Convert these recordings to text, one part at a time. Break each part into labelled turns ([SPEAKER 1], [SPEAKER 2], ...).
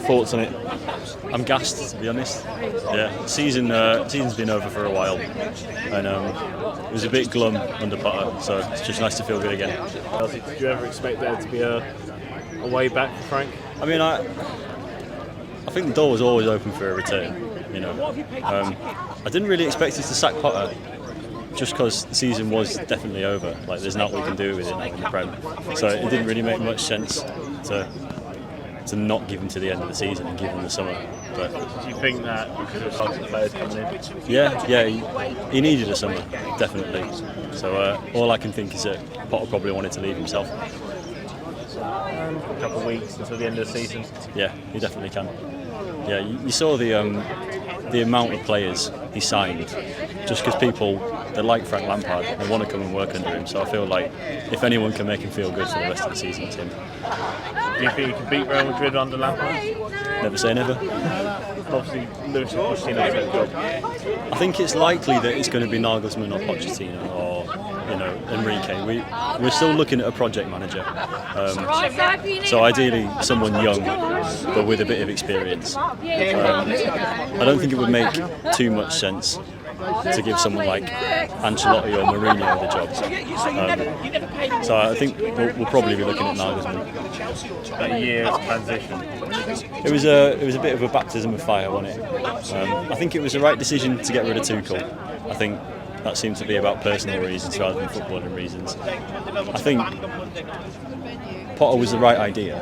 [SPEAKER 1] Thoughts on it? I'm gassed, to be honest. Yeah, season's been over for a while, and it was a bit glum under Potter, so it's just nice to feel good again.
[SPEAKER 2] Did you ever expect there to be a way back for Frank?
[SPEAKER 1] I mean, I think the door was always open for a return. You know, I didn't really expect us to sack Potter, just because the season was definitely over. Like, there's nothing we can do with it now in the Prem, so it didn't really make much sense to not give him to the end of the season and give him the summer. But
[SPEAKER 2] do you think that because of some players coming in?
[SPEAKER 1] Yeah, he needed a summer, definitely. So all I can think is that Potter probably wanted to leave himself.
[SPEAKER 2] A couple of weeks until the end of the season.
[SPEAKER 1] Yeah, he definitely can. Yeah, you saw the amount of players he signed, just because they like Frank Lampard and want to come and work under him. So I feel like if anyone can make him feel good for the rest of the season, it's him.
[SPEAKER 2] Do you think he can beat Real Madrid under Lampard?
[SPEAKER 1] Never say never.
[SPEAKER 2] Obviously, Lewis and Pochettino took the job.
[SPEAKER 1] I think it's likely that it's going to be Nagelsmann or Pochettino or Enrique. We're still looking at a project manager. So ideally, someone young but with a bit of experience. I don't think it would make too much sense to give someone like Ancelotti or Mourinho the job. So I think we'll probably be looking at Nagelsmann.
[SPEAKER 2] A year's transition.
[SPEAKER 1] It was a bit of a baptism of fire, wasn't it? I think it was the right decision to get rid of Tuchel. I think that seemed to be about personal reasons rather than footballing reasons. I think Potter was the right idea,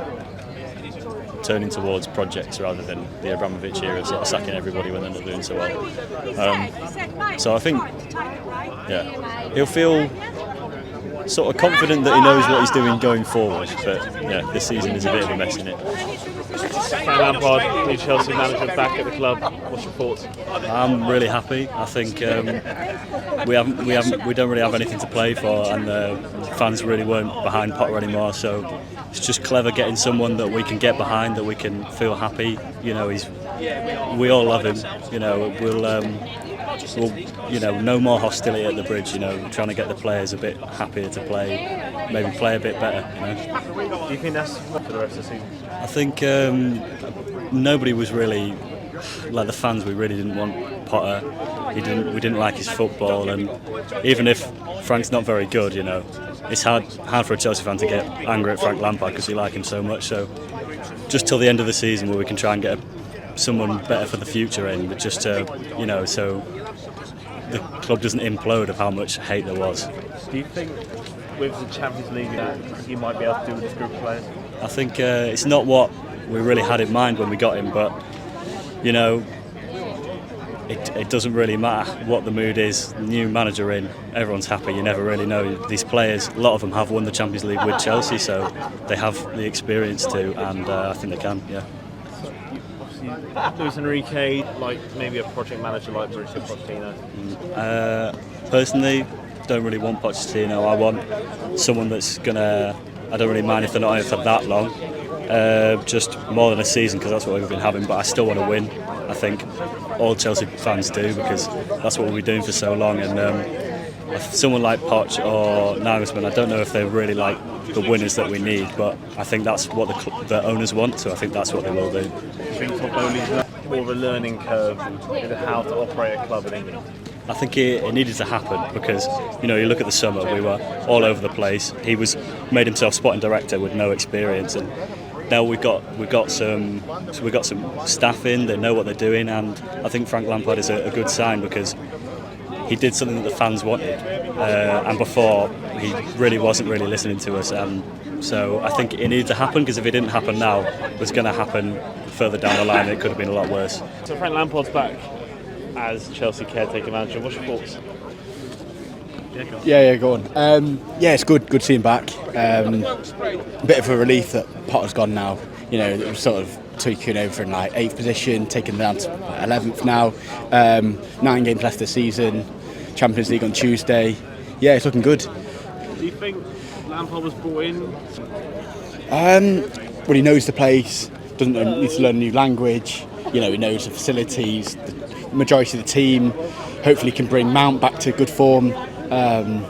[SPEAKER 1] turning towards projects rather than the Abramovich era, sort of sacking everybody when they're not doing so well. So I think, he'll feel sort of confident that he knows what he's doing going forward. But yeah, this season is a bit of a mess, isn't it?
[SPEAKER 2] Frank Lampard, new Chelsea manager, back at the club. What's your thoughts?
[SPEAKER 1] I'm really happy. I think we don't really have anything to play for, and the fans really weren't behind Potter anymore. So it's just clever getting someone that we can get behind, that we can feel happy. You know, we all love him. You know, we'll no more hostility at the bridge. You know, trying to get the players a bit happier to play, maybe play a bit better. You know.
[SPEAKER 2] Do you think that's for the rest of the season?
[SPEAKER 1] I think nobody was really, like the fans, we really didn't want Potter. We didn't like his football, and even if Frank's not very good, you know, it's hard for a Chelsea fan to get angry at Frank Lampard because we like him so much. So just till the end of the season where we can try and get someone better for the future in, but just so the club doesn't implode of how much hate there was.
[SPEAKER 2] Do you think with the Champions League that he might be able to do with this group of players?
[SPEAKER 1] I think it's not what we really had in mind when we got him, but you know, it doesn't really matter what the mood is. New manager in, everyone's happy. You never really know. These players, a lot of them have won the Champions League with Chelsea, so they have the experience to, and I think they can. Yeah.
[SPEAKER 2] Luis Enrique, like maybe a project manager like Mauricio Pochettino?
[SPEAKER 1] Personally, don't really want Pochettino. I want someone that's gonna. I don't really mind if they're not in it for that long, just more than a season, because that's what we've been having. But I still want to win. I think all Chelsea fans do, because that's what we've been doing for so long. And someone like Poch or Nagelsmann, I don't know if they're really like the winners that we need, but I think that's what the owners want, so I think that's what they will do.
[SPEAKER 2] Do you think Todd Bowley's more of a learning curve in how to operate a club in England?
[SPEAKER 1] I think it needed to happen because, you know, you look at the summer, we were all over the place. He made himself sporting director with no experience, and now we've got some staff in that know what they're doing, and I think Frank Lampard is a good sign because he did something that the fans wanted, and before he really wasn't listening to us, and so I think it needed to happen, because if it didn't happen now, it was going to happen further down the line. It could have been a lot worse.
[SPEAKER 2] So Frank Lampard's back as Chelsea caretaker manager. What's your thoughts?
[SPEAKER 3] Yeah, go on. It's good to see him back. A bit of a relief that Potter's gone now. You know, it was sort of taking over in like 8th position, taking down to 11th now. 9 games left this season. Champions League on Tuesday. Yeah, it's looking good.
[SPEAKER 2] Do you think Lampard was brought in?
[SPEAKER 3] Well, he knows the place. Doesn't need to learn a new language. You know, he knows the facilities. The majority of the team. Hopefully, can bring Mount back to good form. I don't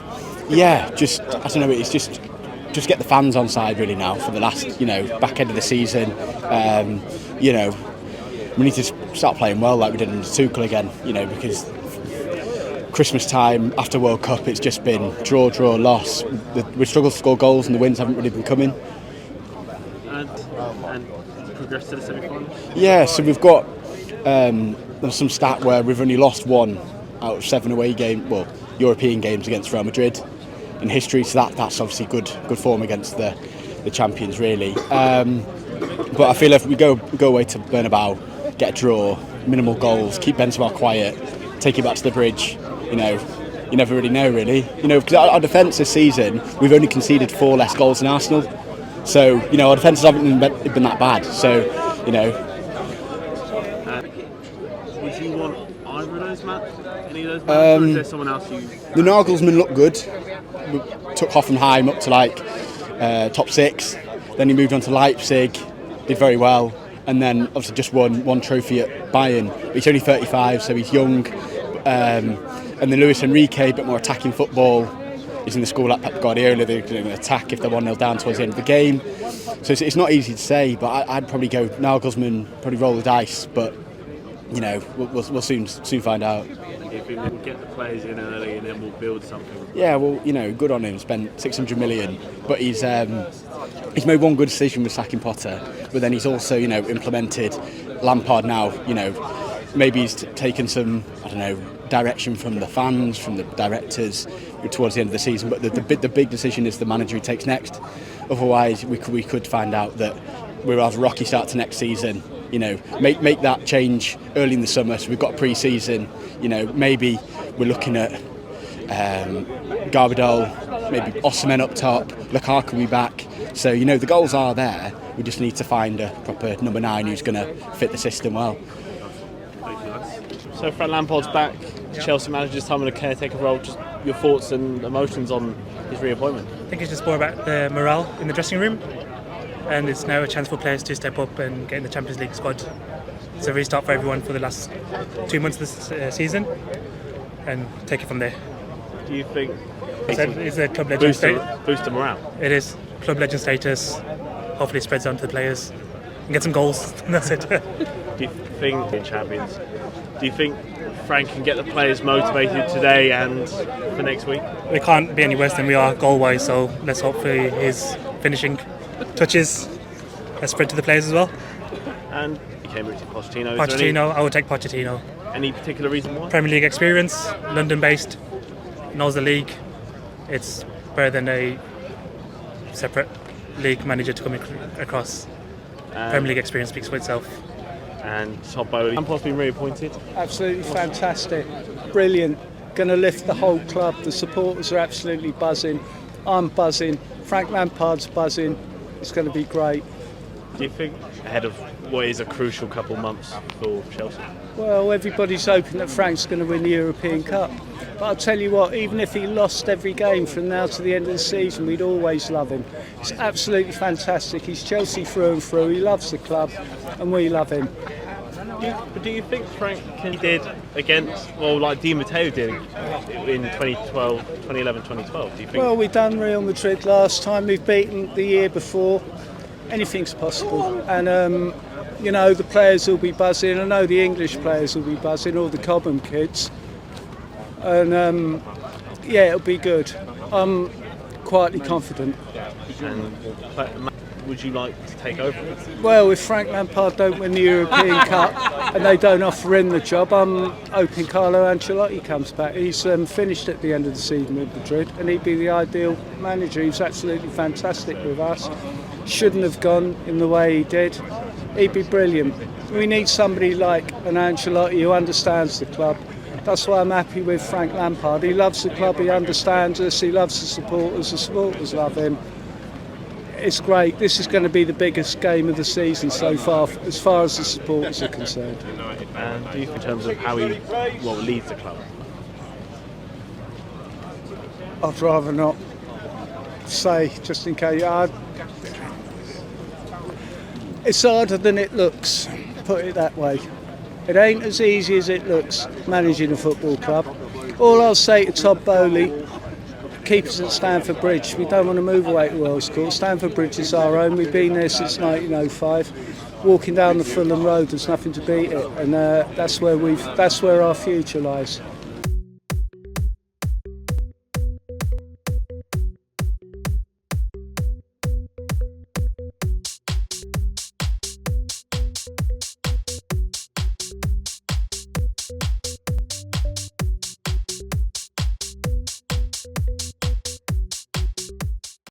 [SPEAKER 3] know. It's just get the fans on side really now for the last, back end of the season. you know, we need to start playing well like we did under Tuchel again, you know, because Christmas time after World Cup it's just been draw, loss. We struggled to score goals and the wins haven't really been coming.
[SPEAKER 2] And progress to the semi-finals?
[SPEAKER 3] Yeah, so we've got there's some stat where we've only lost 1 out of 7 away European games against Real Madrid in history, so that's obviously good form against the champions really. But I feel if we go away to Bernabeu, get a draw, minimal goals, keep Benzema quiet, take it back to the bridge, you know, you never really know really. You know, because our defence this season, we've only conceded 4 less goals than Arsenal. So, you know, our defences haven't been that bad. So, you know.
[SPEAKER 2] Would you want either of those matches? Any of those matches? Or is there someone else you...
[SPEAKER 3] The Nagelsmann looked good. We took Hoffenheim up to like top 6. Then he moved on to Leipzig, did very well. And then obviously just won trophy at Bayern. But he's only 35, so he's young. And then Luis Enrique, a bit more attacking football. He's in the school like Pep Guardiola, they're going to attack if they're 1-0 down towards the end of the game. So it's not easy to say, but I'd probably go Nagelsmann, probably roll the dice, but you know, we'll soon find out.
[SPEAKER 2] If we will get the players in early and then we'll build something.
[SPEAKER 3] Yeah, well, you know, good on him, spent 600 million, but he's made one good decision with sacking Potter, but then he's also, you know, implemented Lampard now, you know, maybe he's taken some, I don't know, direction from the fans, from the directors towards the end of the season, but the big decision is the manager who takes next. Otherwise we could find out that we'll have a rocky start to next season. You know, make that change early in the summer, so we've got pre-season. You know, maybe we're looking at Garbadol, maybe Osimhen up top, Lukaku will be back. So, you know, the goals are there, we just need to find a proper number 9 who's going to fit the system well.
[SPEAKER 2] So Frank Lampard's back, Chelsea manager, this time in a caretaker role. Just your thoughts and emotions on his reappointment?
[SPEAKER 4] I think it's just more about the morale in the dressing room, and it's now a chance for players to step up and get in the Champions League squad. It's a restart for everyone for the last 2 months of this season, and take it from there.
[SPEAKER 2] Do you think
[SPEAKER 4] It's a club legend status.
[SPEAKER 2] Boost the morale?
[SPEAKER 4] It is club legend status. Hopefully it spreads on to the players and get some goals. That's it.
[SPEAKER 2] Do you think in champions? Do you think Frank can get the players motivated today and for next week?
[SPEAKER 4] We can't be any worse than we are goal-wise, so let's hope for his finishing touches spread to the players as well.
[SPEAKER 2] And you came with Pochettino.
[SPEAKER 4] Pochettino, I would take Pochettino.
[SPEAKER 2] Any particular reason why?
[SPEAKER 4] Premier League experience, London-based, knows the league. It's better than a separate league manager to come across. Premier League experience speaks for itself.
[SPEAKER 2] And Todd Bowley. Lampard's been reappointed.
[SPEAKER 5] Absolutely fantastic, brilliant. Going to lift the whole club. The supporters are absolutely buzzing. I'm buzzing. Frank Lampard's buzzing. It's going to be great.
[SPEAKER 2] Do you think ahead of what is a crucial couple months for Chelsea?
[SPEAKER 5] Well, everybody's hoping that Frank's going to win the European Cup. But I'll tell you what, even if he lost every game from now to the end of the season, we'd always love him. It's absolutely fantastic. He's Chelsea through and through. He loves the club, and we love him.
[SPEAKER 2] Do you think Frank did against, well, like Di Matteo did in 2011, 2012? Do you think?
[SPEAKER 5] Well, we've done Real Madrid last time. We've beaten the year before. Anything's possible. And, you know, the players will be buzzing. I know the English players will be buzzing, all the Cobham kids. And, yeah, it'll be good. I'm quietly confident.
[SPEAKER 2] And would you like to take over?
[SPEAKER 5] Well, if Frank Lampard don't win the European Cup and they don't offer him the job, I'm hoping Carlo Ancelotti comes back. He's finished at the end of the season with Madrid, and he'd be the ideal manager. He was absolutely fantastic with us. Shouldn't have gone in the way he did. He'd be brilliant. We need somebody like an Ancelotti who understands the club. That's why I'm happy with Frank Lampard. He loves the club, he understands us, he loves the supporters love him. It's great. This is going to be the biggest game of the season so far as the supporters are concerned.
[SPEAKER 2] And do you think in terms of how he leads the club?
[SPEAKER 5] I'd rather not say, just in case. It's harder than it looks, put it that way. It ain't as easy as it looks managing a football club. All I'll say to Todd Bowley, keep us at Stamford Bridge. We don't want to move away to Wells Court. Stamford Bridge is our own. We've been there since 1905. walking down the Fulham Road, there's nothing to beat it, and that's where our future lies.